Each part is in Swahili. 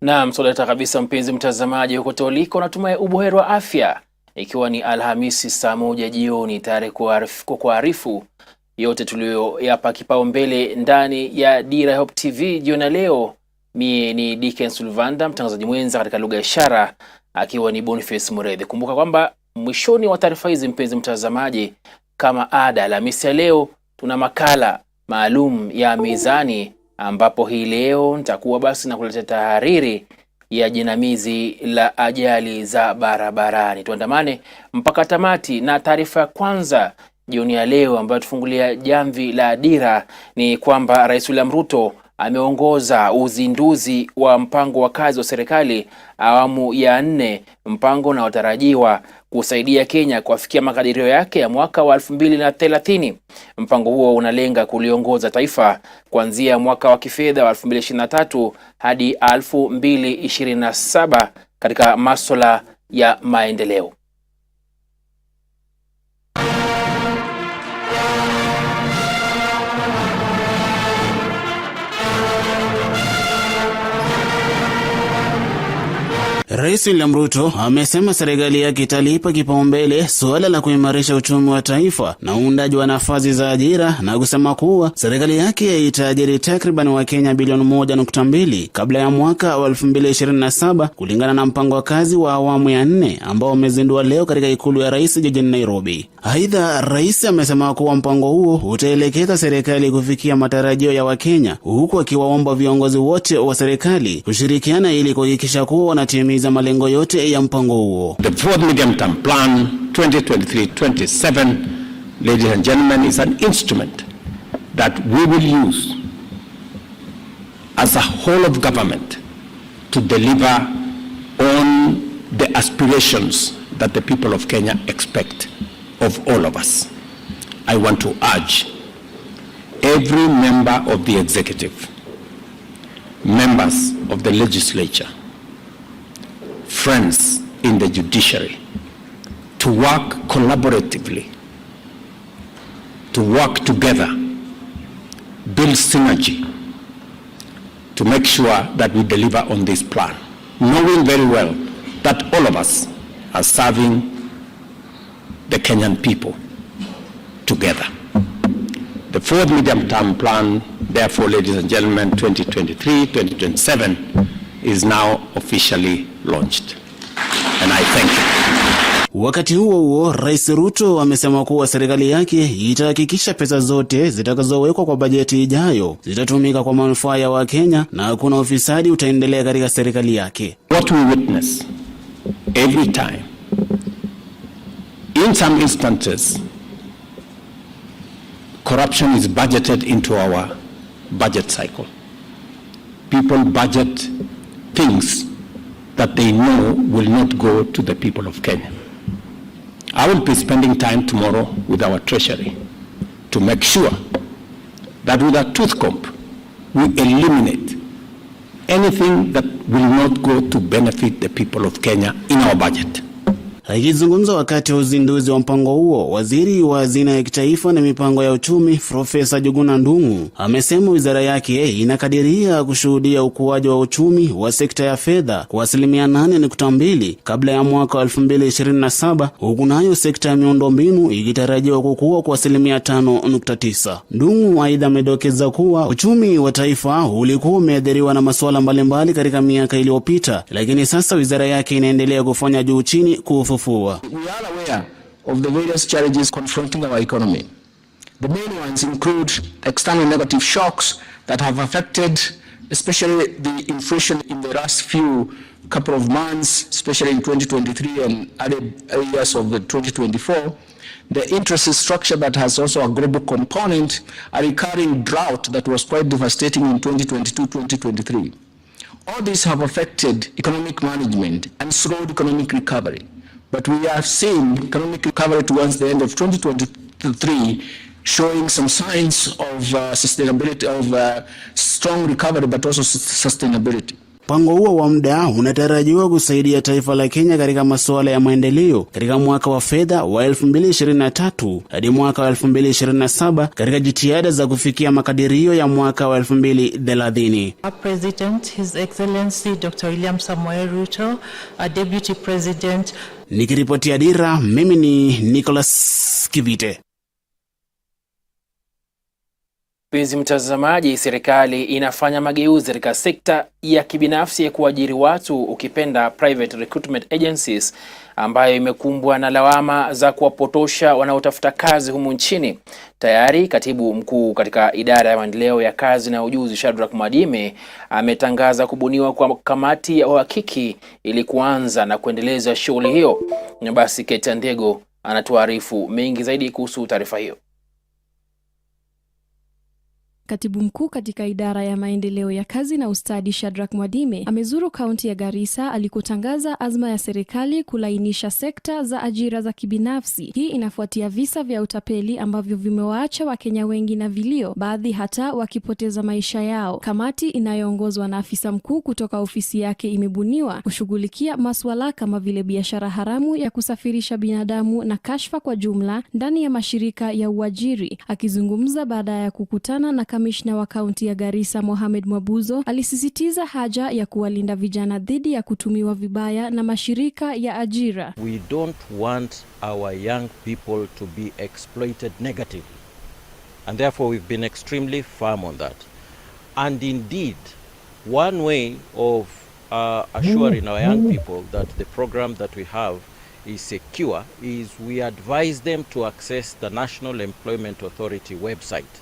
Naam, soleta kabisa mpenzi mtazamaji huko uliko, natumai ubuheri wa afya. Ikiwa ni Alhamisi saa 1 jioni tayari kuarifu yote tuliyoyapa kipaumbele ndani ya Dira Hope TV jioni leo. Mie ni Dickens Luvanda, mtangazaji mwenza katika lugha ya ishara akiwa ni Boniface Muredhi. Kumbuka kwamba mwishoni wa taarifa hizi mpenzi mtazamaji, kama ada, Alhamisi ya leo tuna makala maalum ya Mizani, ambapo hii leo nitakuwa basi na kuleta tahariri ya jinamizi la ajali za barabarani. Tuandamane mpaka tamati, na taarifa ya kwanza jioni ya leo ambayo tufungulia jamvi la Dira ni kwamba Rais William Ruto ameongoza uzinduzi wa mpango wa kazi wa serikali awamu ya 4, mpango unaotarajiwa kusaidia Kenya kufikia makadirio yake ya mwaka wa 2030. Mpango huo unalenga kuliongoza taifa kuanzia mwaka wa kifedha wa 2023 hadi 2027 katika masuala ya maendeleo. Rais William Ruto amesema serikali yake italipa kipaumbele suala la kuimarisha uchumi wa taifa na uundaji wa nafasi za ajira, na kusema kuwa serikali yake itaajiri takriban Wakenya bilioni 1.2 kabla ya mwaka wa 2027 kulingana na mpango wa kazi wa awamu ya 4 ambao umezindua leo katika ikulu ya rais jijini Nairobi. Aidha, rais amesema kuwa mpango huo utaelekeza serikali kufikia matarajio ya Wakenya, huku akiwaomba viongozi wote wa serikali kushirikiana ili kuhakikisha kuwa wanatimiza malengo yote ya mpango huo. The fourth medium term plan 2023-27, ladies and gentlemen, is an instrument that we will use as a whole of government to deliver on the aspirations that the people of Kenya expect of all of us. I want to urge every member of the executive, members of the legislature, friends in the judiciary, to work collaboratively, to work together, build synergy, to make sure that we deliver on this plan, knowing very well that all of us are serving the Kenyan people together. The fourth medium term plan, therefore, ladies and gentlemen, 2023-2027 is now officially launched. And I thank you. Wakati huo, Rais Ruto amesema kuwa serikali yake itahakikisha pesa zote zitakazowekwa kwa bajeti ijayo zitatumika kwa manufaa ya Wakenya na hakuna ufisadi utaendelea katika serikali yake. What we witness every time, in some instances, corruption is budgeted into our budget cycle. People budget things that they know will not go to the people of Kenya. I will be spending time tomorrow with our treasury to make sure that with a tooth comb we eliminate anything that will not go to benefit the people of Kenya in our budget. Akizungumza wakati wa uzinduzi wa mpango huo, waziri wa hazina ya kitaifa na mipango ya uchumi Profesa Njuguna Ndung'u amesema wizara yake inakadiria kushuhudia ukuaji wa uchumi wa sekta ya fedha kwa 8.2% kabla ya mwaka 2027, huku nayo sekta ya miundombinu ikitarajiwa kukua kwa 5.9%. Ndung'u aidha amedokeza kuwa uchumi wa taifa ulikuwa umeathiriwa na masuala mbalimbali katika miaka iliyopita, lakini sasa wizara yake inaendelea kufanya juu chini kufufua. We are aware of the various challenges confronting our economy. The main ones include external negative shocks that have affected especially the inflation in the last couple of months, especially in 2023 and other years of the 2024. The interest structure that has also a global component, a recurring drought that was quite devastating in 2022-2023. All these have affected economic management and slowed economic recovery. But we are seeing economic recovery towards the end of 2023 showing some signs of sustainability, of strong recovery, but also sustainability. Mpango huo wa muda unatarajiwa kusaidia taifa la Kenya katika masuala ya maendeleo katika mwaka wa fedha wa 2023 hadi mwaka wa 2027 katika jitihada za kufikia makadirio ya mwaka wa 2030. Our President, His Excellency Dr. William Samoei Ruto, our Deputy President. Nikiripotia Dira, mimi ni Nicholas Kivite. Mpenzi mtazamaji, serikali inafanya mageuzi katika sekta ya kibinafsi ya kuajiri watu, ukipenda private recruitment agencies, ambayo imekumbwa na lawama za kuwapotosha wanaotafuta kazi humu nchini. Tayari katibu mkuu katika idara ya maendeleo ya kazi na ujuzi Shadrack Mwadime ametangaza kubuniwa kwa kamati ya uhakiki ili kuanza na kuendeleza shughuli hiyo. Na basi Kate Ndego anatuarifu mengi zaidi kuhusu taarifa hiyo. Katibu mkuu katika idara ya maendeleo ya kazi na ustadi Shadrack Mwadime amezuru kaunti ya Garissa alikotangaza azma ya serikali kulainisha sekta za ajira za kibinafsi. Hii inafuatia visa vya utapeli ambavyo vimewaacha Wakenya wengi na vilio, baadhi hata wakipoteza maisha yao. Kamati inayoongozwa na afisa mkuu kutoka ofisi yake imebuniwa kushughulikia masuala kama vile biashara haramu ya kusafirisha binadamu na kashfa kwa jumla ndani ya mashirika ya uajiri. Akizungumza baada ya kukutana na Kamishna wa kaunti ya Garissa Mohamed Mwabuzo alisisitiza haja ya kuwalinda vijana dhidi ya kutumiwa vibaya na mashirika ya ajira. We don't want our young people to be exploited negatively, and therefore we've been extremely firm on that. And indeed, one way of assuring our young people that the program that we have is secure is we advise them to access the National Employment Authority website.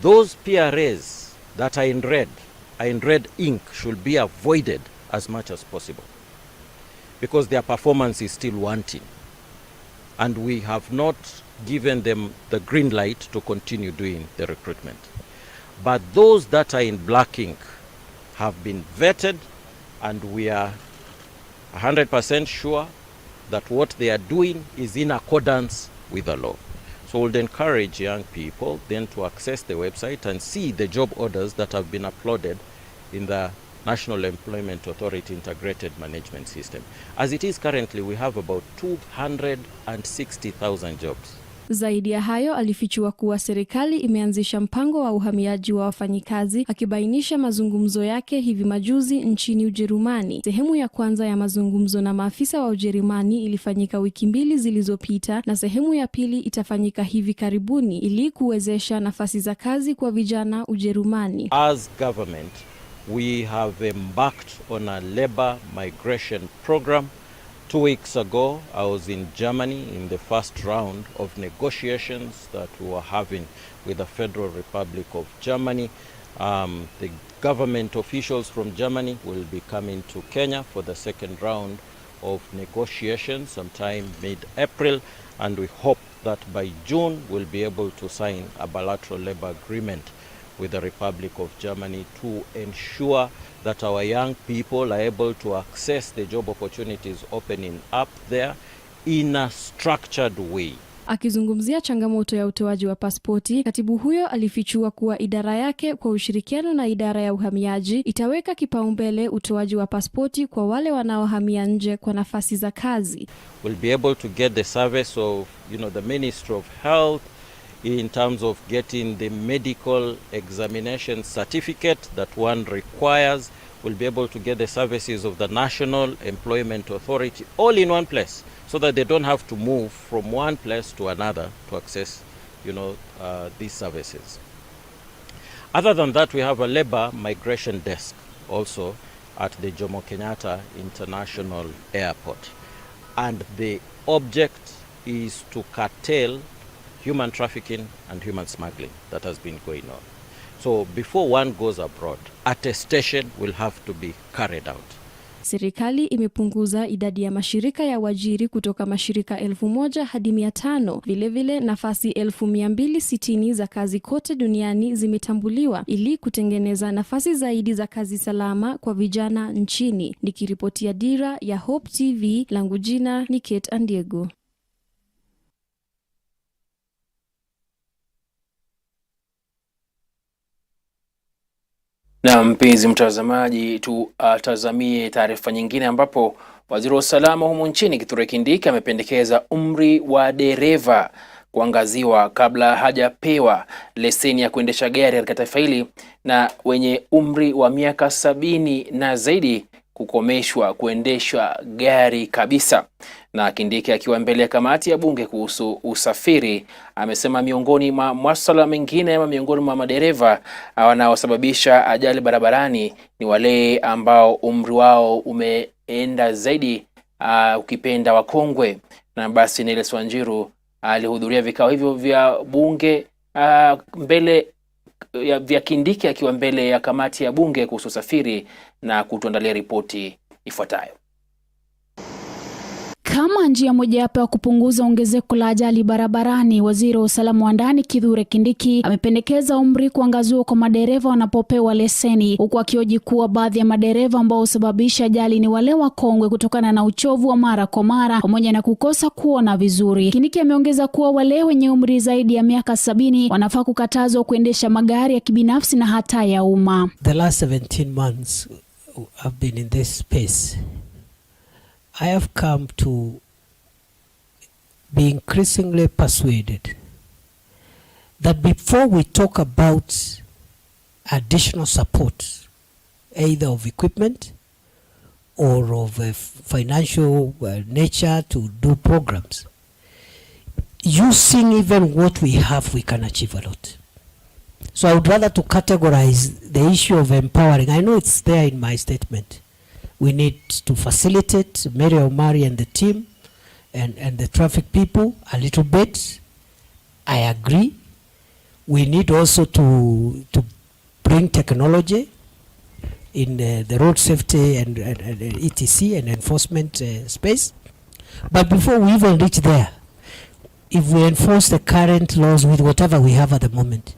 Those PRAs that are in red ink should be avoided as much as possible, because their performance is still wanting, and we have not given them the green light to continue doing the recruitment. But those that are in black ink have been vetted, and we are 100% sure that what they are doing is in accordance with the law. So we'll encourage young people then to access the website and see the job orders that have been uploaded in the National Employment Authority Integrated Management System. As it is currently, we have about 260,000 jobs. Zaidi ya hayo, alifichua kuwa serikali imeanzisha mpango wa uhamiaji wa wafanyikazi, akibainisha mazungumzo yake hivi majuzi nchini Ujerumani. Sehemu ya kwanza ya mazungumzo na maafisa wa Ujerumani ilifanyika wiki 2 zilizopita, na sehemu ya pili itafanyika hivi karibuni ili kuwezesha nafasi za kazi kwa vijana Ujerumani. As government, we have embarked on a labor migration program. 2 weeks ago, I was in Germany in the first round of negotiations that we were having with the Federal Republic of Germany. The government officials from Germany will be coming to Kenya for the second round of negotiations sometime mid-April, and we hope that by June we'll be able to sign a bilateral labor agreement with the Republic of Germany to ensure that our young people are able to access the job opportunities opening up there in a structured way. Akizungumzia changamoto ya utoaji wa pasipoti, katibu huyo alifichua kuwa idara yake kwa ushirikiano na idara ya uhamiaji itaweka kipaumbele utoaji wa pasipoti kwa wale wanaohamia nje kwa nafasi za kazi. We'll be able to get the service of, the Ministry of Health in terms of getting the medical examination certificate that one requires. We'll be able to get the services of the National Employment Authority all in one place, so that they don't have to move from one place to another to access, these services. Other than that, we have a labor migration desk also at the Jomo Kenyatta International Airport. And the object is to curtail human trafficking and human smuggling that has been going on. So before one goes abroad, attestation will have to be carried out. Serikali imepunguza idadi ya mashirika ya uajiri kutoka mashirika 1,000 hadi 500. Vilevile nafasi 260 za kazi kote duniani zimetambuliwa ili kutengeneza nafasi zaidi za kazi salama kwa vijana nchini. Nikiripotia Dira ya Hope TV, langu jina ni Kate Ndego. Na mpenzi mtazamaji, tutazamie taarifa nyingine ambapo waziri wa usalama humu nchini Kithure Kindiki amependekeza umri wa dereva kuangaziwa kabla hajapewa leseni ya kuendesha gari katika taifa hili, na wenye umri wa miaka 70 na zaidi kukomeshwa kuendesha gari kabisa. Na Kindiki akiwa mbele ya kamati ya bunge kuhusu usafiri amesema miongoni mwa masuala mengine ama miongoni mwa madereva wanaosababisha ajali barabarani ni wale ambao umri wao umeenda zaidi, ukipenda wakongwe. Na basi Niles Wanjiru alihudhuria vikao hivyo vya bunge mbele vya Kindiki akiwa mbele ya kamati ya bunge kuhusu usafiri na kutuandalia ripoti ifuatayo. Kama njia mojawapo ya kupunguza ongezeko la ajali barabarani, waziri wa usalama wa ndani Kithure Kindiki amependekeza umri kuangaziwa kwa madereva wanapopewa leseni, huku akioji kuwa baadhi ya madereva ambao husababisha ajali ni wale wakongwe kutokana na uchovu wa mara kwa mara pamoja na kukosa kuona vizuri. Kindiki ameongeza kuwa wale wenye umri zaidi ya miaka 70 wanafaa kukatazwa kuendesha magari ya kibinafsi na hata ya umma. The last 17 months I've been in this space. I have come to be increasingly persuaded that before we talk about additional support, either of equipment or of financial nature to do programs, using even what we have, we can achieve a lot. So I would rather to categorize the issue of empowering. I know it's there in my statement. We need to facilitate Mary Omari and the team and the traffic people a little bit. I agree. We need also to bring technology in the road safety and ETC and enforcement space. But before we even reach there, if we enforce the current laws with whatever we have at the moment,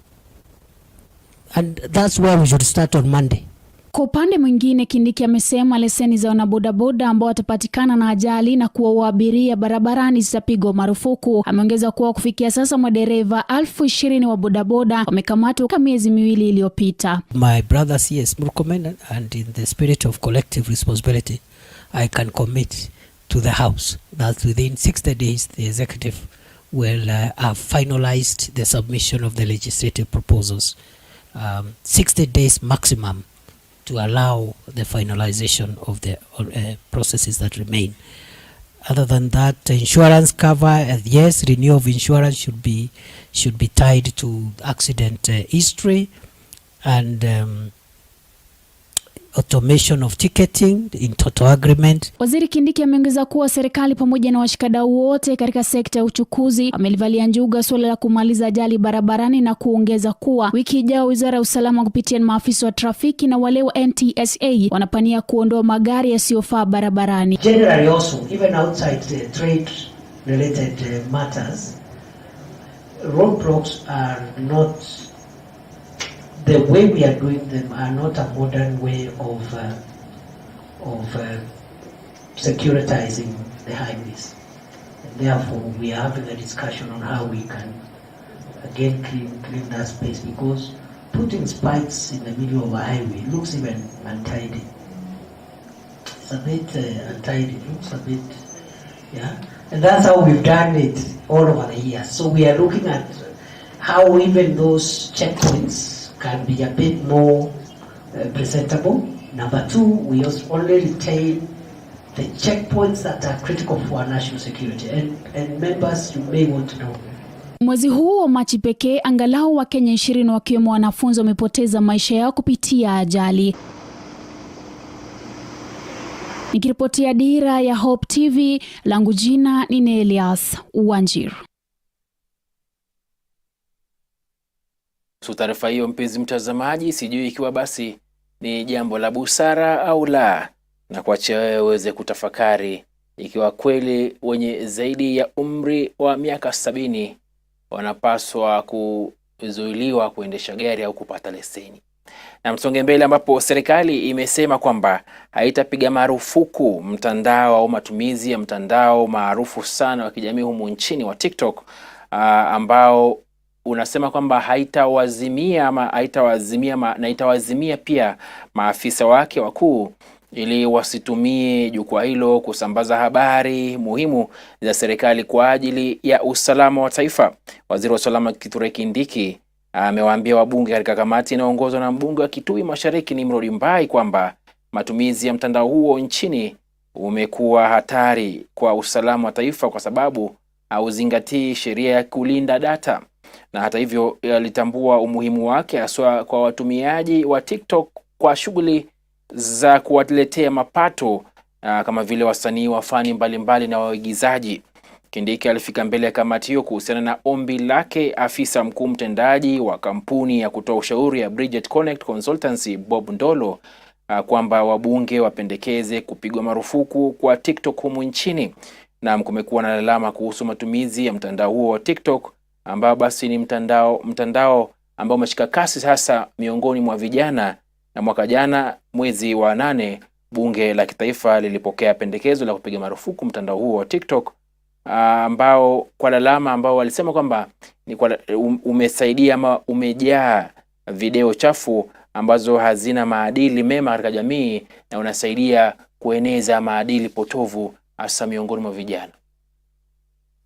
and that's where we should start on Monday. Kwa upande mwingine, Kindiki amesema leseni za wanabodaboda ambao watapatikana na ajali na kuwaua abiria barabarani zitapigwa marufuku. Ameongeza kuwa kufikia sasa madereva 20,000 wa bodaboda wamekamatwa kwa miezi 2 iliyopita. My brother CS Murkomen, and in the spirit of collective responsibility, I can commit to the House that within 60 days the executive will have finalized the submission of the legislative proposals. 60 days maximum to allow the finalization of the processes that remain. Other than that, insurance cover, yes, renewal of insurance should be tied to accident history, and automation of ticketing in total agreement. Waziri Kindiki ameongeza kuwa serikali pamoja na washikadau wote katika sekta ya uchukuzi amelivalia njuga suala la kumaliza ajali barabarani, na kuongeza kuwa wiki ijayo wizara ya usalama kupitia maafisa wa trafiki na wale wa NTSA wanapania kuondoa magari yasiyofaa barabarani. Generally also, even outside the trade related matters, roadblocks are not, the way we are doing them are not a modern way of securitizing the highways. And therefore, we are having a discussion on how we can again clean that space, because putting spikes in the middle of a highway looks even untidy. It's a bit untidy. It looks a bit, yeah. And that's how we've done it all over the years. So we are looking at how even those checkpoints can be a bit more presentable. Number 2, we also only retain the checkpoints that are critical for our national security. And members, you may want to know. Mwezi huu wa Machi pekee angalau Wakenya 20 wakiwemo wanafunzi wamepoteza maisha yao kupitia ajali. Nikiripotia Dira ya Hope TV, langu jina ni Elias Wanjiru. Taarifa hiyo mpenzi mtazamaji, sijui ikiwa basi ni jambo la busara au la, na kuachia wewe uweze kutafakari ikiwa kweli wenye zaidi ya umri wa miaka 70 wanapaswa kuzuiliwa kuendesha gari au kupata leseni. Na msonge mbele ambapo serikali imesema kwamba haitapiga marufuku mtandao au matumizi ya mtandao maarufu sana wa kijamii humu nchini wa TikTok ambao unasema kwamba haitawazimia pia maafisa wake wakuu ili wasitumie jukwaa hilo kusambaza habari muhimu za serikali kwa ajili ya usalama wa taifa. Waziri wa usalama Kithure Kindiki amewaambia wabunge katika kamati inayoongozwa na mbunge wa Kitui Mashariki Nimrod Mbai kwamba matumizi ya mtandao huo nchini umekuwa hatari kwa usalama wa taifa kwa sababu hauzingatii sheria ya kulinda data. Na hata hivyo alitambua umuhimu wake hasa kwa watumiaji wa TikTok kwa shughuli za kuwaletea mapato kama vile wasanii wa fani mbalimbali na waigizaji. Kindiki alifika mbele ya kamati hiyo kuhusiana na ombi lake afisa mkuu mtendaji wa kampuni ya kutoa ushauri ya Bridget Connect Consultancy Bob Ndolo kwamba wabunge wapendekeze kupigwa marufuku kwa TikTok humu nchini. Na kumekuwa na lalama kuhusu matumizi ya mtandao huo wa TikTok ambao basi ni mtandao ambao umeshika kasi sasa miongoni mwa vijana. Na mwaka jana mwezi wa 8 bunge la kitaifa lilipokea pendekezo la kupiga marufuku mtandao huo wa TikTok ambao kwa lalama ambao walisema kwamba ni umesaidia ama umejaa video chafu ambazo hazina maadili mema katika jamii na unasaidia kueneza maadili potovu hasa miongoni mwa vijana.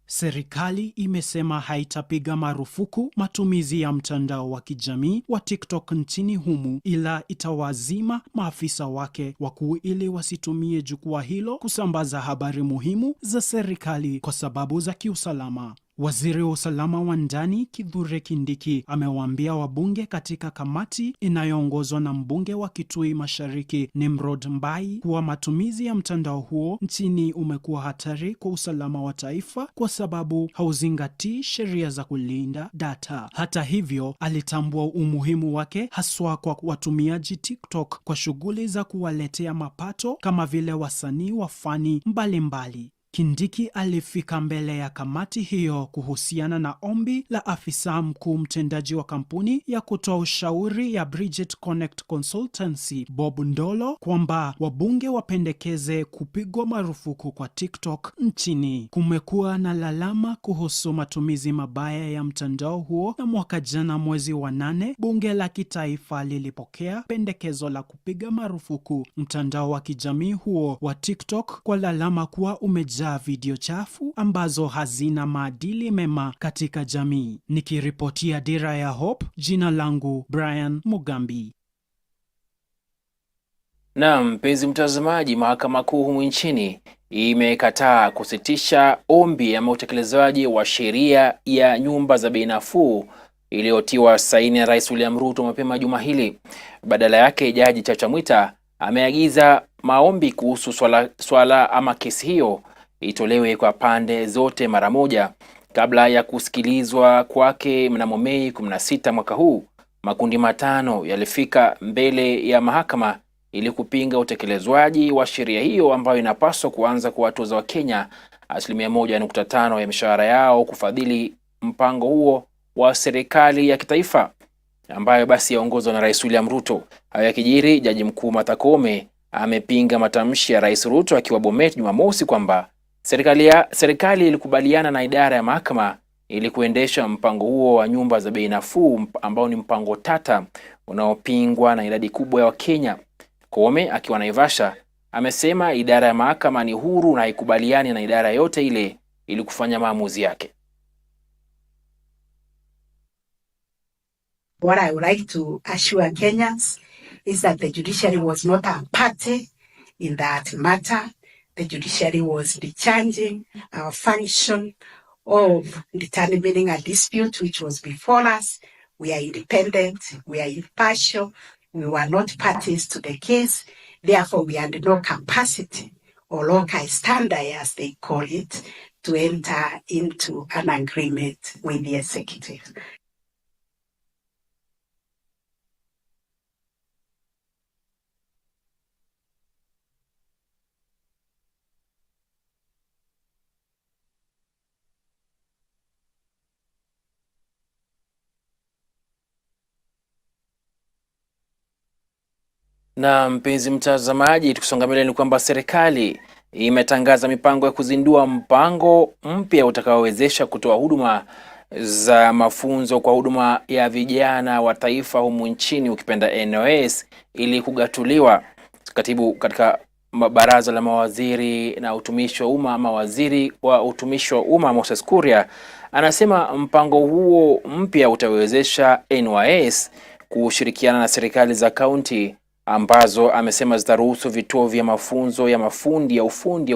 Serikali imesema haitapiga marufuku matumizi ya mtandao wa kijamii wa TikTok nchini humu, ila itawazima maafisa wake wakuu ili wasitumie jukwaa hilo kusambaza habari muhimu za serikali kwa sababu za kiusalama. Waziri wa usalama wa ndani Kithure Kindiki amewaambia wabunge katika kamati inayoongozwa na mbunge wa Kitui Mashariki Nimrod Mbai kuwa matumizi ya mtandao huo nchini umekuwa hatari kwa usalama wa taifa kwa sababu hauzingatii sheria za kulinda data. Hata hivyo, alitambua umuhimu wake haswa kwa watumiaji TikTok kwa shughuli za kuwaletea mapato kama vile wasanii wa fani mbalimbali. Kindiki alifika mbele ya kamati hiyo kuhusiana na ombi la afisa mkuu mtendaji wa kampuni ya kutoa ushauri ya Bridget Connect Consultancy Bob Ndolo kwamba wabunge wapendekeze kupigwa marufuku kwa TikTok nchini. Kumekuwa na lalama kuhusu matumizi mabaya ya mtandao huo, na mwaka jana mwezi wa 8 bunge la kitaifa lilipokea pendekezo la kupiga marufuku mtandao wa kijamii huo wa TikTok kwa lalama kuwa umejaa video chafu ambazo hazina maadili mema katika jamii. Nikiripotia Dira ya Hope, jina langu Brian Mugambi. Na mpenzi mtazamaji, mahakama kuu humu nchini imekataa kusitisha ombi ama utekelezaji wa sheria ya nyumba za bei nafuu iliyotiwa saini na Rais William Ruto mapema juma hili. Badala yake, Jaji Chacha Mwita ameagiza maombi kuhusu swala ama kesi hiyo itolewe kwa pande zote mara moja kabla ya kusikilizwa kwake mnamo Mei 16 mwaka huu. Makundi matano yalifika mbele ya mahakama ili kupinga utekelezwaji wa sheria hiyo ambayo inapaswa kuanza kuwatoza Wakenya 1.5% ya mishahara yao kufadhili mpango huo wa serikali ya kitaifa ambayo basi yaongozwa na Rais William Ruto. Hayo yakijiri, Jaji Mkuu Martha Koome amepinga matamshi ya Rais Ruto akiwa Bomet Jumamosi kwamba serikali ilikubaliana na idara ya mahakama ili kuendesha mpango huo wa nyumba za bei nafuu ambao ni mpango tata unaopingwa na idadi kubwa ya Wakenya. Koome akiwa Naivasha amesema idara ya mahakama ni huru na haikubaliani na idara yote ile ili kufanya maamuzi yake. What I would like to assure Kenyans is that the judiciary was not a party in that matter. The judiciary was discharging our function of determining a dispute which was before us. We are independent, we are impartial, we were not parties to the case. Therefore, we had no capacity or local standard, as they call it, to enter into an agreement with the executive. Na mpenzi mtazamaji, tukisonga mbele ni kwamba serikali imetangaza mipango ya kuzindua mpango mpya utakaowezesha kutoa huduma za mafunzo kwa huduma ya vijana wa taifa humu nchini ukipenda NOS ili kugatuliwa. Katibu katika baraza la mawaziri na utumishi wa umma ama waziri wa utumishi wa umma Moses Kuria anasema mpango huo mpya utawezesha NYS kushirikiana na serikali za kaunti ambazo amesema zitaruhusu vituo vya mafunzo ya mafundi ya ufundi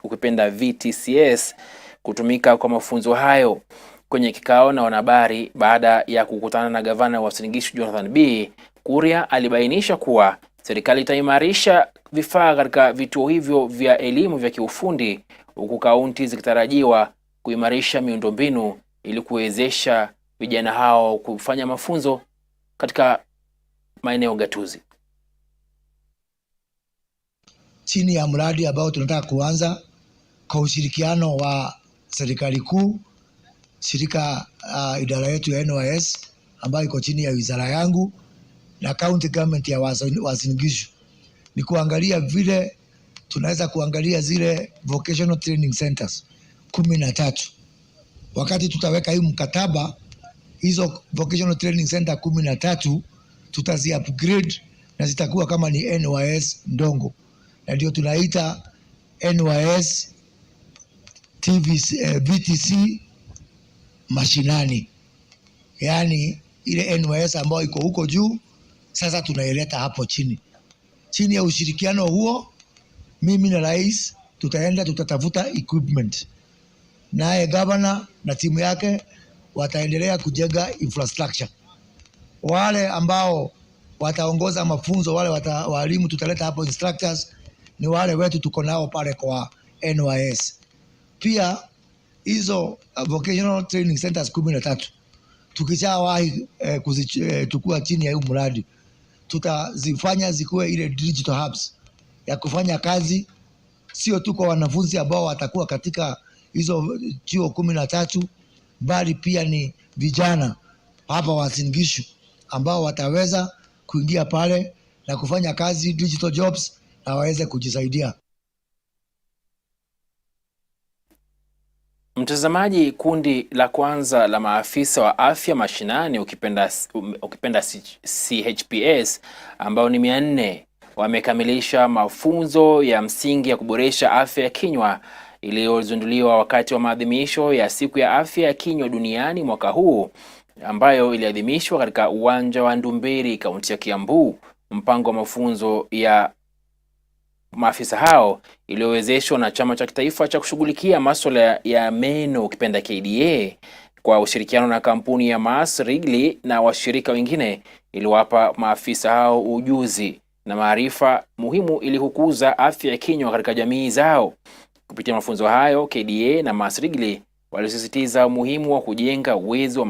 ukipenda VTCS kutumika kwa mafunzo hayo. Kwenye kikao na wanahabari baada ya kukutana na gavana wa Uasin Gishu Jonathan B, Kuria alibainisha kuwa serikali itaimarisha vifaa katika vituo hivyo vya elimu vya kiufundi huku kaunti zikitarajiwa kuimarisha miundombinu ili kuwezesha vijana hao kufanya mafunzo katika maeneo gatuzi. Chini ya mradi ambao tunataka kuanza kwa ushirikiano wa serikali kuu, shirika idara yetu ya NYS ambayo iko chini ya wizara yangu na county government ya Uasin Gishu, ni kuangalia vile tunaweza kuangalia zile vocational training centers 13. Wakati tutaweka hii mkataba, hizo vocational training center 13 tutazi upgrade na zitakuwa kama ni NYS ndongo, na ndio tunaita NYS VTC mashinani, yaani ile NYS ambayo iko huko juu sasa tunaileta hapo chini. Chini ya ushirikiano huo, mimi na rais tutatafuta equipment, naye governor na timu yake wataendelea kujenga infrastructure. Wale ambao wataongoza mafunzo, wale walimu tutaleta hapo instructors, ni wale wetu tuko nao pale kwa NYS. Pia hizo vocational training centers 13 tukishawahi kuzichukua chini ya huu mradi, tutazifanya zikuwe ile digital hubs ya kufanya kazi, sio tu kwa wanafunzi ambao watakuwa katika hizo chuo 13, bali pia ni vijana hapa Uasin Gishu ambao wataweza kuingia pale na kufanya kazi digital jobs na waweze kujisaidia. Mtazamaji, kundi la kwanza la maafisa wa afya mashinani ukipenda CHPS ambao ni 400 wamekamilisha mafunzo ya msingi ya kuboresha afya ya kinywa iliyozinduliwa wakati wa maadhimisho ya siku ya afya ya kinywa duniani mwaka huu ambayo iliadhimishwa katika uwanja wa Ndumberi, kaunti ya Kiambu. Mpango wa mafunzo ya maafisa hao iliyowezeshwa na chama cha kitaifa cha kushughulikia masuala ya meno ukipenda KDA kwa ushirikiano na kampuni ya Mars Wrigley na washirika wengine, iliwapa maafisa hao ujuzi na maarifa muhimu ili kukuza afya ya kinywa katika jamii zao. Kupitia mafunzo hayo, KDA na Mars Wrigley walisisitiza umuhimu wa kujenga uwezo wa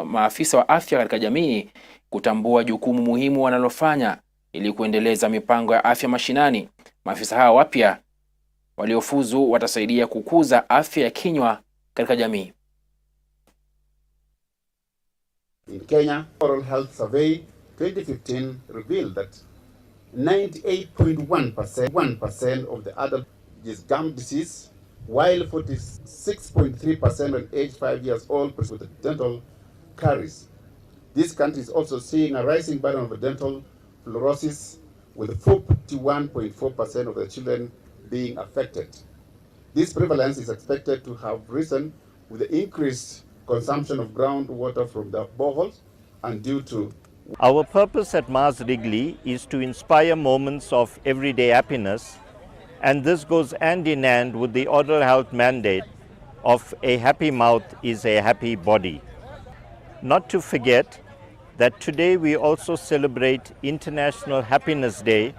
maafisa wa afya katika jamii kutambua jukumu muhimu wanalofanya ili kuendeleza mipango ya afya mashinani. Maafisa hao wapya waliofuzu watasaidia kukuza afya ya kinywa katika jamii. In Kenya, Oral Health Survey 2015 revealed that 98.1% of the adult is gum disease, while 46.3% on age 5 years old with dental caries. This country is also seeing a rising burden of dental fluorosis, with 41.4% of the children being affected. This prevalence is expected to have risen with the increased consumption of groundwater from the boreholes and due to... Our purpose at Mars Wrigley is to inspire moments of everyday happiness, and this goes hand in hand with the oral health mandate of a happy mouth is a happy body. Not to forget that today we also celebrate International Happiness Day,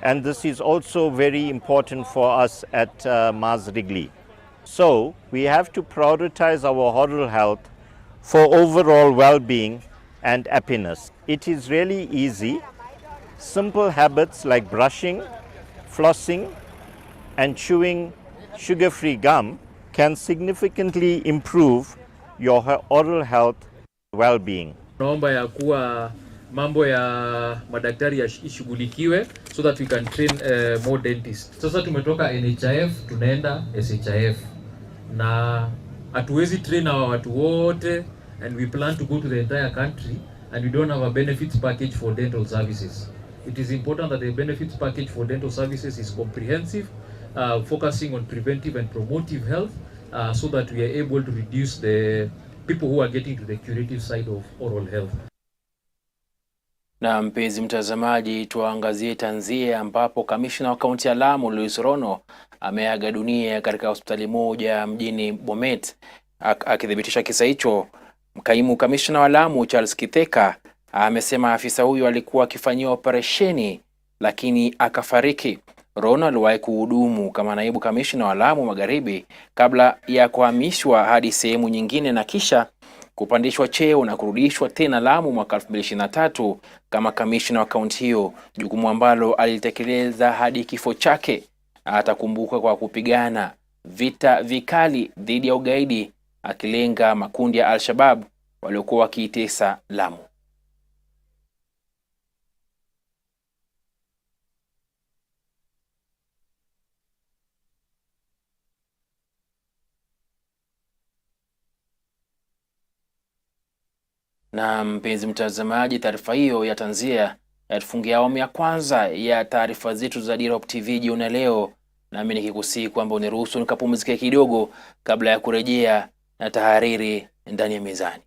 and this is also very important for us at Mars Wrigley. So we have to prioritize our oral health for overall well-being and happiness. It is really easy. Simple habits like brushing, flossing, and chewing sugar-free gum can significantly improve your oral health well-being. Naomba ya kuwa mambo ya madaktari ishughulikiwe so that we can train more dentists. Sasa tumetoka NHIF tunaenda SHIF na Hatuwezi train hawa watu wote and we plan to go to the entire country and we don't have a benefits package for dental services. It is important that the benefits package for dental services is comprehensive, focusing on preventive and promotive health, so that we are able to reduce the people who are getting to the curative side of oral health. Na mpenzi mtazamaji, tuangazie tanzia ambapo kamishna wa kaunti ya Lamu Luis Rono ameaga dunia katika hospitali moja mjini Bomet. Akithibitisha kisa hicho, kaimu kamishna wa Lamu Charles Kitheka amesema afisa huyo alikuwa akifanyiwa operesheni lakini akafariki. Rono aliwahi kuhudumu kama naibu kamishna wa Lamu Magharibi kabla ya kuhamishwa hadi sehemu nyingine na kisha kupandishwa cheo na kurudishwa tena Lamu mwaka 2023 kama kamishna wa kaunti hiyo, jukumu ambalo alitekeleza hadi kifo chake. Atakumbuka kwa kupigana vita vikali dhidi ya ugaidi, akilenga makundi ya Al-Shabaab waliokuwa wakiitesa Lamu. Na mpenzi mtazamaji, taarifa hiyo ya tanzia yatufungia awamu ya kwanza ya taarifa zetu za Dira TV jioni leo, nami nikikusihi kwamba uniruhusu nikapumzike kidogo kabla ya kurejea na tahariri ndani ya mezani.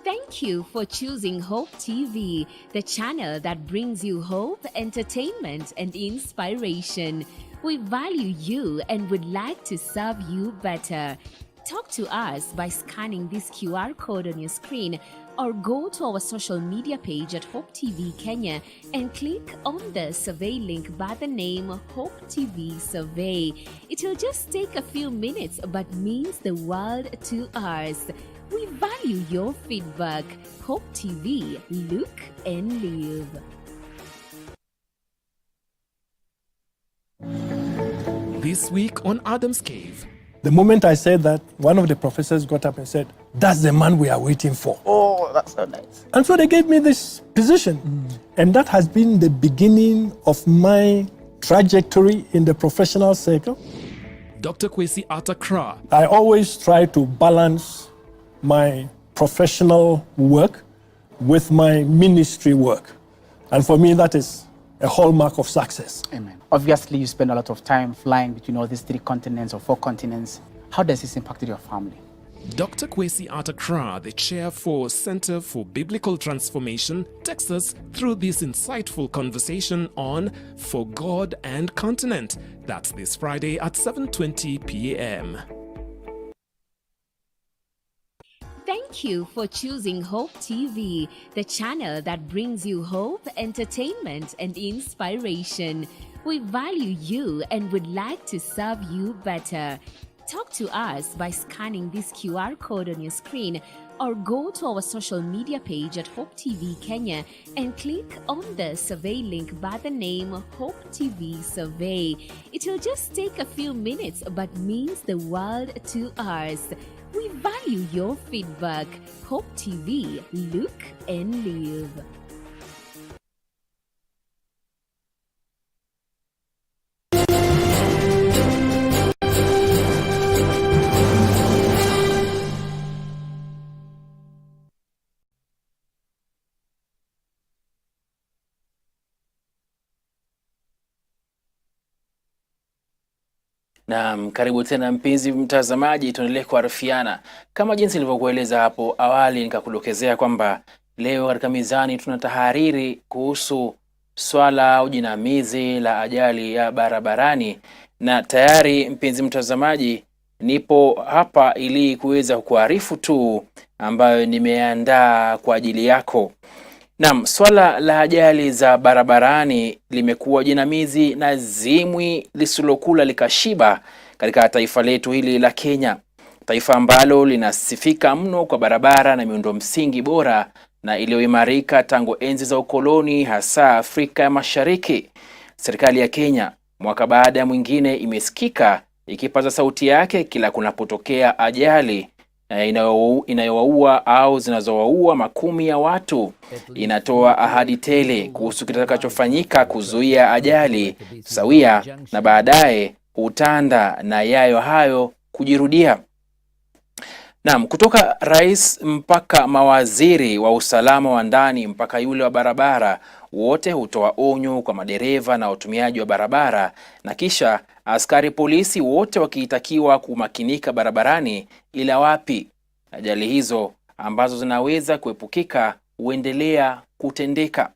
Thank you for choosing Hope TV, the channel that brings you hope, entertainment, and inspiration. We value you and would like to serve you better. Talk to us by scanning this QR code on your screen or go to our social media page at Hope TV Kenya and click on the survey link by the name Hope TV Survey. It will just take a few minutes but means the world to us. We value your feedback. Hope TV, look and live. This week on Adam's Cave. The moment I said that, one of the professors got up and said, "That's the man we are waiting for." Oh, that's so nice. And so they gave me this position. And that has been the beginning of my trajectory in the professional circle. Dr. Kwesi Atakra. I always try to balance my professional work with my ministry work. And for me, that is a hallmark of success. Amen. Obviously, you spend a lot of time flying between all these 3 continents or 4 continents. How does this impact your family? Dr. Kwesi Atakra, the chair for Center for Biblical Transformation, takes us through this insightful conversation on For God and Continent. That's this Friday at 7:20 p.m. Thank you for choosing Hope TV, the channel that brings you hope, entertainment, and inspiration. We value you and would like to serve you better. Talk to us by scanning this QR code on your screen or go to our social media page at Hope TV Kenya and click on the survey link by the name Hope TV Survey. It will just take a few minutes but means the world to us. We value your feedback. Hope TV, look and live. Naam, karibu tena mpenzi mtazamaji, tuendelee kuarifiana. Kama jinsi nilivyokueleza hapo awali, nikakudokezea kwamba leo katika mizani tunatahariri kuhusu swala au jinamizi la ajali ya barabarani, na tayari mpenzi mtazamaji nipo hapa ili kuweza kukuarifu tu ambayo nimeandaa kwa ajili yako. Naam, swala la ajali za barabarani limekuwa jinamizi na zimwi lisilokula likashiba katika taifa letu hili la Kenya, taifa ambalo linasifika mno kwa barabara na miundo msingi bora na iliyoimarika tangu enzi za ukoloni, hasa Afrika ya Mashariki. Serikali ya Kenya mwaka baada ya mwingine imesikika ikipaza sauti yake kila kunapotokea ajali, inayowaua au zinazowaua makumi ya watu. Inatoa ahadi tele kuhusu kitakachofanyika kuzuia ajali sawia, na baadaye hutanda na yayo hayo kujirudia. Naam, kutoka rais mpaka mawaziri wa usalama wa ndani mpaka yule wa barabara, wote hutoa onyo kwa madereva na watumiaji wa barabara, na kisha askari polisi wote wakiitakiwa kumakinika barabarani, ila wapi, ajali hizo ambazo zinaweza kuepukika huendelea kutendeka.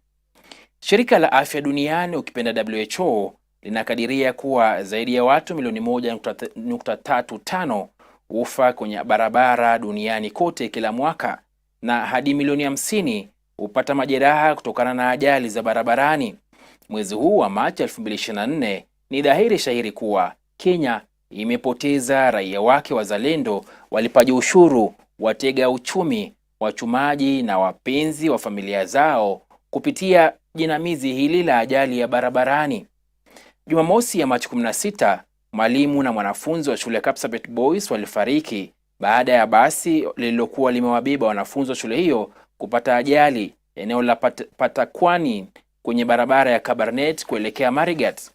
Shirika la Afya Duniani, ukipenda WHO, linakadiria kuwa zaidi ya watu milioni 1.35 hufa kwenye barabara duniani kote kila mwaka, na hadi milioni 50 hupata majeraha kutokana na ajali za barabarani. Mwezi huu wa Machi 2024 ni dhahiri shahiri kuwa Kenya imepoteza raia wake wazalendo, walipaji ushuru, watega uchumi, wachumaji na wapenzi wa familia zao kupitia jinamizi hili la ajali ya barabarani. Jumamosi ya Machi 16, mwalimu na mwanafunzi wa shule ya Kapsabet Boys walifariki baada ya basi lililokuwa limewabeba wanafunzi wa shule hiyo kupata ajali eneo la Patakwani kwenye barabara ya Kabarnet kuelekea Marigat.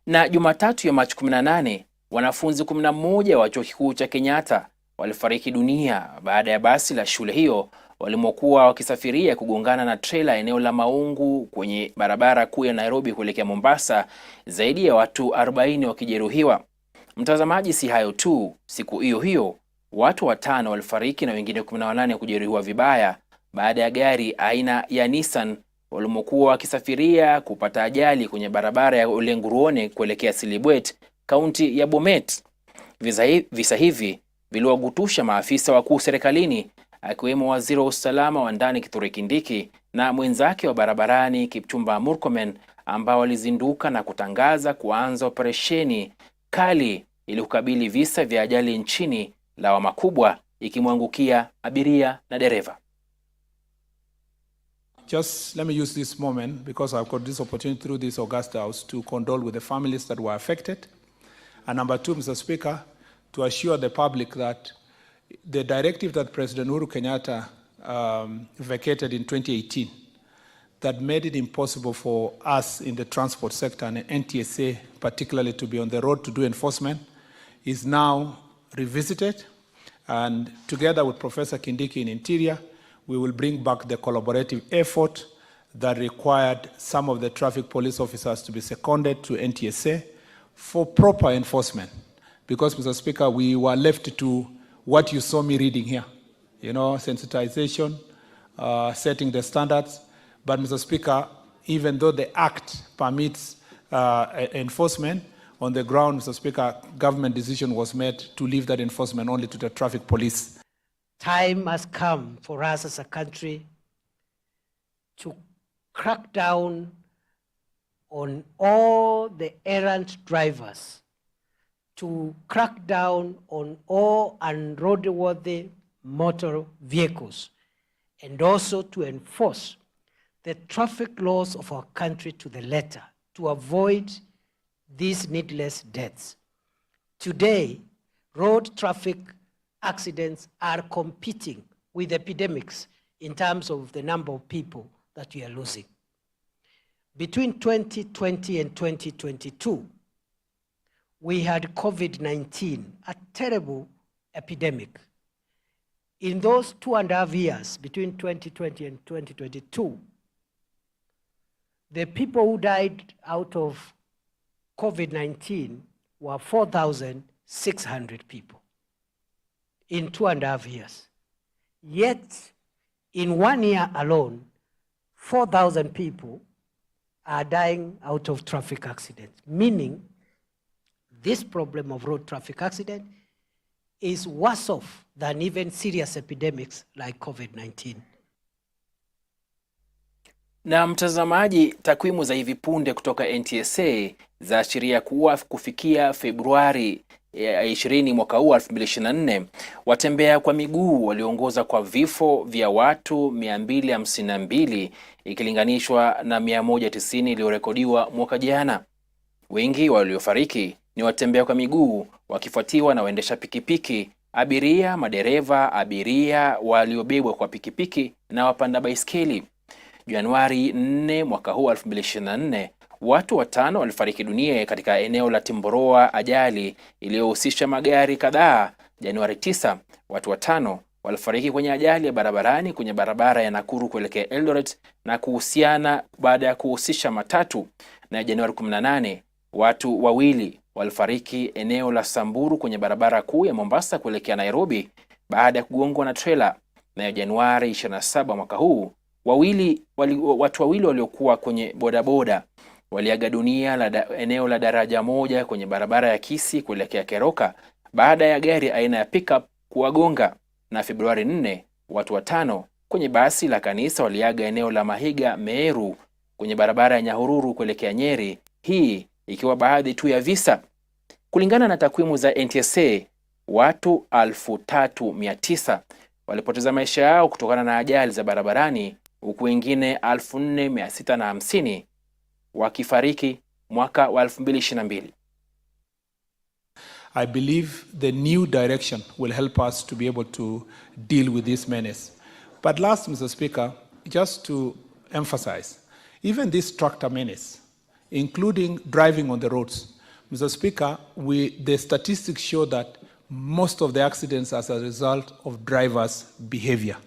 Na Jumatatu ya Machi 18, wanafunzi 11 wa chuo kikuu cha Kenyatta walifariki dunia baada ya basi la shule hiyo walimokuwa wakisafiria kugongana na trela eneo la Maungu kwenye barabara kuu ya Nairobi kuelekea Mombasa, zaidi ya watu 40 wakijeruhiwa. Mtazamaji, si hayo tu, siku hiyo hiyo watu 5 walifariki na wengine 18 kujeruhiwa vibaya baada ya gari aina ya Nissan walimokuwa wakisafiria kupata ajali kwenye barabara ya Olenguruone kuelekea Silibwet, kaunti ya Bomet. Visa hivi viliwagutusha maafisa wakuu serikalini, akiwemo waziri wa usalama wa ndani Kithure Kindiki na mwenzake wa barabarani Kipchumba Murkomen, ambao walizinduka na kutangaza kuanza operesheni kali ili kukabili visa vya ajali nchini, lawama kubwa ikimwangukia abiria na dereva. Just let me use this moment, because I've got this opportunity through this August House, to condole with the families that were affected. And number two, Mr. Speaker, to assure the public that the directive that President Uhuru Kenyatta vacated in 2018, that made it impossible for us in the transport sector and NTSA particularly to be on the road to do enforcement, is now revisited. And together with Professor Kindiki in Interior, we will bring back the collaborative effort that required some of the traffic police officers to be seconded to NTSA for proper enforcement. Because, Mr. Speaker, we were left to what you saw me reading here, you know, sensitization, setting the standards. But, Mr. Speaker, even though the Act permits enforcement, on the ground, Mr. Speaker, government decision was made to leave that enforcement only to the traffic police. Time has come for us as a country to crack down on all the errant drivers, to crack down on all unroadworthy motor vehicles, and also to enforce the traffic laws of our country to the letter, to avoid these needless deaths. Today, road traffic accidents are competing with epidemics in terms of the number of people that we are losing. Between 2020 and 2022, we had COVID-19, a terrible epidemic. In those 2.5 years, between 2020 and 2022, the people who died out of COVID-19 were 4,600 people in 2.5 years. Yet, in 1 year alone, 4,000 people are dying out of traffic accidents, meaning this problem of road traffic accident is worse off than even serious epidemics like COVID-19. Na mtazamaji, takwimu za hivi punde kutoka NTSA zaashiria kuwa kufikia Februari 20 mwaka huu 2024, watembea kwa miguu waliongoza kwa vifo vya watu 252 ikilinganishwa na 190 iliyorekodiwa mwaka jana. Wengi waliofariki ni watembea kwa miguu wakifuatiwa na waendesha pikipiki abiria, madereva, abiria waliobebwa kwa pikipiki na wapanda baiskeli. Januari 4 mwaka huu 2024, watu 5 walifariki dunia katika eneo la Timboroa, ajali iliyohusisha magari kadhaa. Januari 9, watu 5 walifariki kwenye ajali ya barabarani kwenye barabara ya Nakuru kuelekea Eldoret na kuhusiana baada ya kuhusisha matatu. Na Januari 18, watu 2 walifariki eneo la Samburu kwenye barabara kuu ya Mombasa kuelekea Nairobi baada ya kugongwa na trailer. Na Januari 27 mwaka huu, watu 2 waliokuwa kwenye bodaboda waliaga dunia eneo la daraja moja kwenye barabara ya Kisii kuelekea Keroka baada ya gari aina ya pickup kuwagonga. Na Februari 4, watu 5 kwenye basi la kanisa waliaga eneo la Mahiga, Meru kwenye barabara ya Nyahururu kuelekea Nyeri, hii ikiwa baadhi tu ya visa. Kulingana na takwimu za NTSA, watu 3900 walipoteza maisha yao kutokana na ajali za barabarani, huku wengine 4650 wakifariki mwaka wa 2022. I believe the new direction will help us to be able to deal with this menace. But last, Mr. Speaker, just to emphasize, even this tractor menace, including driving on the roads, Mr. Speaker, the statistics show that most of the accidents are as a result of drivers' behavior.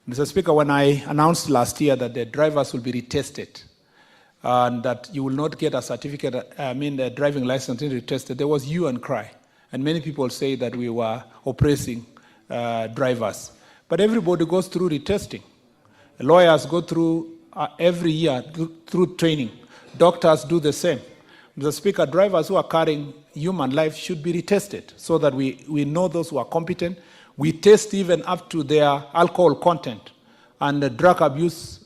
Mr. Speaker, when I announced last year that the drivers will be retested and that you will not get a certificate, the driving license retested, there was hue and cry. And many people say that we were oppressing drivers. But everybody goes through retesting. Lawyers go through every year through training. Doctors do the same. Mr. Speaker, drivers who are carrying human life should be retested so that we know those who are competent. We test even up to their alcohol content and the drug abuse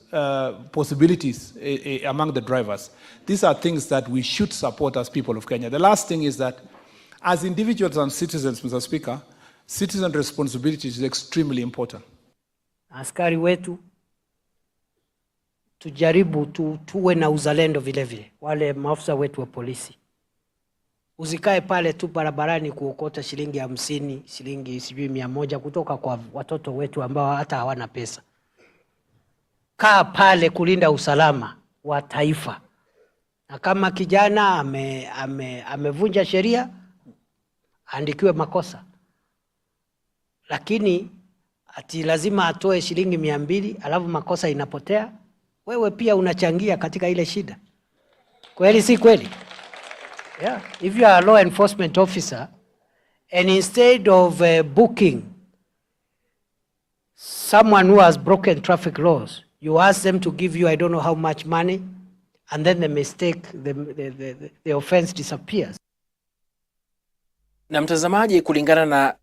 possibilities among the drivers. These are things that we should support as people of Kenya. The last thing is that as individuals and citizens, Mr. Speaker, citizen responsibility is extremely important. Askari wetu tujaribu tuwe na uzalendo vile vile, wale maafisa wetu wa polisi. Usikae pale tu barabarani kuokota shilingi 50, shilingi 100 kutoka kwa watoto wetu ambao hata hawana pesa. Kaa pale kulinda usalama wa taifa. Na kama kijana amevunja sheria, andikiwe makosa. Lakini ati lazima atoe shilingi 200 alafu makosa inapotea, wewe pia unachangia katika ile shida. Kweli si kweli? Yeah. If you are a law enforcement officer and instead of booking someone who has broken traffic laws, you ask them to give you I don't know how much money, and then the mistake, the offense disappears. Na mtazamaji, kulingana na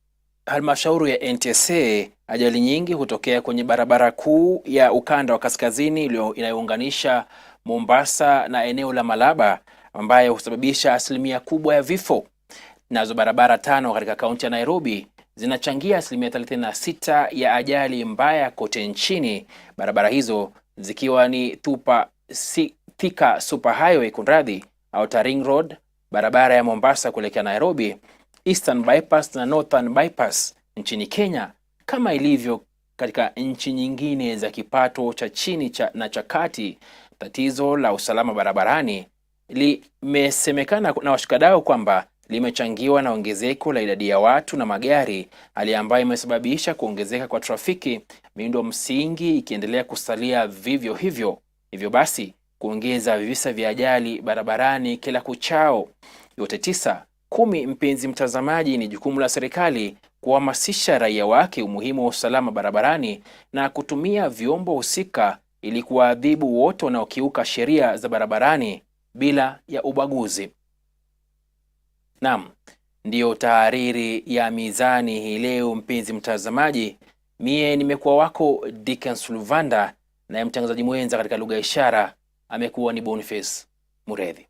halmashauri ya NTSA, ajali nyingi hutokea kwenye barabara kuu ya ukanda wa kaskazini inayounganisha Mombasa na eneo la Malaba, ambayo husababisha asilimia kubwa ya vifo. Nazo barabara 5 katika kaunti ya Nairobi zinachangia asilimia 36 ya ajali mbaya kote nchini. Barabara hizo zikiwa ni Thika Super Highway kunradhi, Outer Ring Road, barabara ya Mombasa kuelekea Nairobi, Eastern Bypass na Northern Bypass. Nchini Kenya, kama ilivyo katika nchi nyingine za kipato cha chini na cha kati, tatizo la usalama barabarani limesemekana na washikadau kwamba limechangiwa na ongezeko la idadi ya watu na magari, hali ambayo imesababisha kuongezeka kwa trafiki, miundo msingi ikiendelea kusalia vivyo hivyo. Hivyo basi kuongeza visa vya ajali barabarani kila kuchao. Yote 9-10, mpenzi mtazamaji, ni jukumu la serikali kuhamasisha raia wake umuhimu wa usalama barabarani na kutumia vyombo husika ili kuadhibu wote wanaokiuka sheria za barabarani bila ya ubaguzi. Naam, ndiyo tahariri ya Mizani hii leo, mpenzi mtazamaji. Mie nimekuwa wako Dickens Luvanda, na mtangazaji mwenza katika lugha ya ishara amekuwa ni Boniface Muredhi.